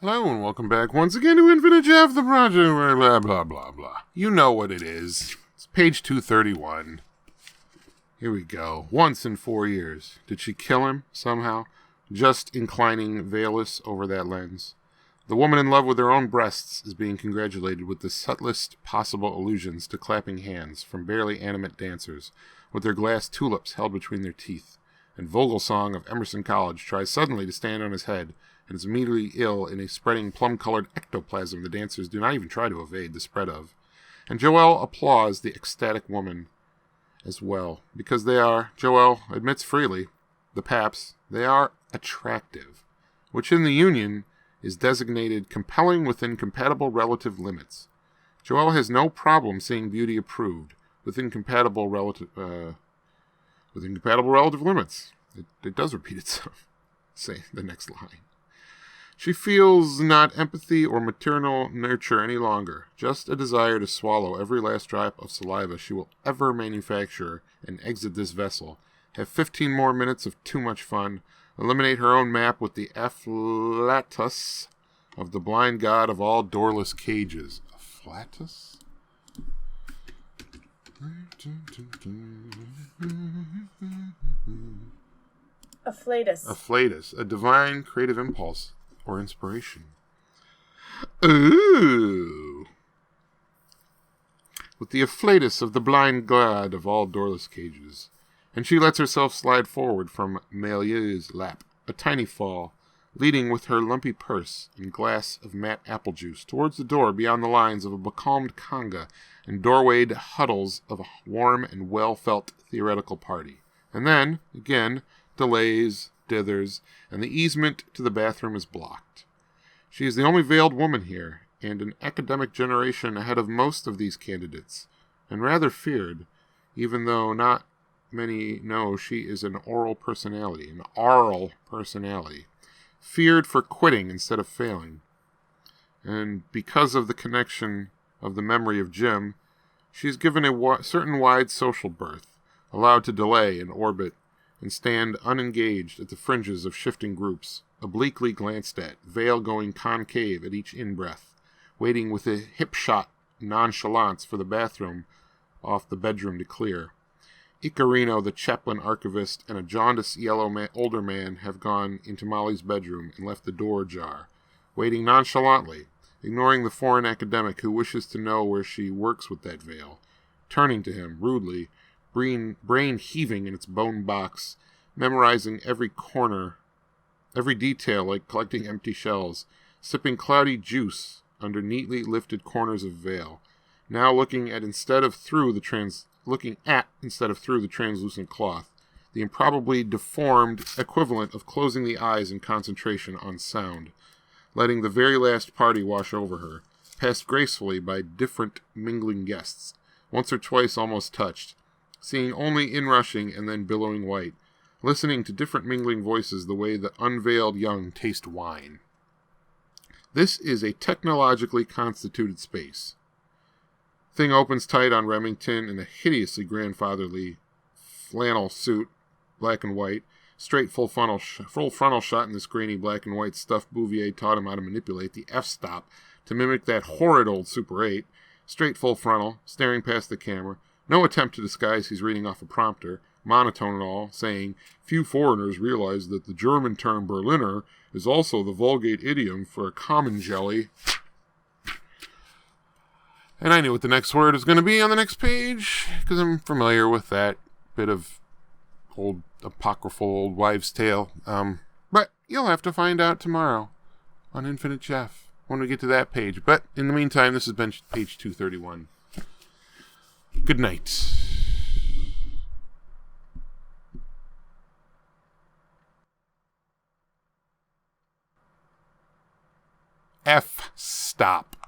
Hello and welcome back once again to Infinite Jeff, the project where blah blah blah blah. You know what it is. It's page 231. Here we go. Once in 4 years. Did she kill him somehow? Just inclining Veilus over that lens. The woman in love with her own breasts is being congratulated with the subtlest possible allusions to clapping hands from barely animate dancers, with their glass tulips held between their teeth. And Vogelsong of Emerson College tries suddenly to stand on his head, and is immediately ill in a spreading plum-colored ectoplasm the dancers do not even try to evade the spread of. And Joelle applauds the ecstatic woman as well, because they are, Joelle admits freely, the Paps, they are attractive, which in the Union is designated compelling within compatible relative limits. Joelle has no problem seeing beauty approved within compatible relative limits. It does repeat itself. Say the next line. She feels not empathy or maternal nurture any longer, just a desire to swallow every last drop of saliva she will ever manufacture and exit this vessel, have 15 more minutes of too much fun, eliminate her own map with the afflatus of the blind god of all doorless cages. Afflatus? Afflatus, a divine creative impulse or inspiration. Ooh. With the afflatus of the blind god of all doorless cages. And she lets herself slide forward from Melieu's lap, a tiny fall, leading with her lumpy purse and glass of matte apple juice towards the door beyond the lines of a becalmed conga and doorwayed huddles of a warm and well-felt theoretical party. And then, again, delays, dithers, and the easement to the bathroom is blocked. She is the only veiled woman here, and an academic generation ahead of most of these candidates, and rather feared, even though not many know she is an aural personality, feared for quitting instead of failing. And because of the connection of the memory of Jim, she is given a certain wide social berth, allowed to delay and orbit, and stand unengaged at the fringes of shifting groups, obliquely glanced at, veil going concave at each in-breath, waiting with a hip-shot nonchalance for the bathroom off the bedroom to clear. Icarino, the chaplain archivist, and a jaundiced yellow older man have gone into Molly's bedroom and left the door ajar, waiting nonchalantly, ignoring the foreign academic who wishes to know where she works with that veil, turning to him, rudely, brain heaving in its bone box, memorizing every corner, every detail like collecting empty shells, sipping cloudy juice under neatly lifted corners of veil, now looking at instead of through the translucent cloth, the improbably deformed equivalent of closing the eyes in concentration on sound, letting the very last party wash over her, passed gracefully by different mingling guests, once or twice almost touched, seeing only inrushing and then billowing white, listening to different mingling voices the way the unveiled young taste wine. This is a technologically constituted space. Thing opens tight on Remington in a hideously grandfatherly flannel suit, black and white, straight full frontal shot in this grainy black and white stuff Bouvier taught him how to manipulate the f-stop to mimic that horrid old Super 8, straight full frontal, staring past the camera, no attempt to disguise he's reading off a prompter, monotone and all, saying, "Few foreigners realize that the German term Berliner is also the Vulgate idiom for a common jelly." And I knew what the next word is going to be on the next page, because I'm familiar with that bit of old apocryphal old wives' tale. But you'll have to find out tomorrow on Infinite Jeff when we get to that page. But in the meantime, this has been page 231. Good night. F-stop.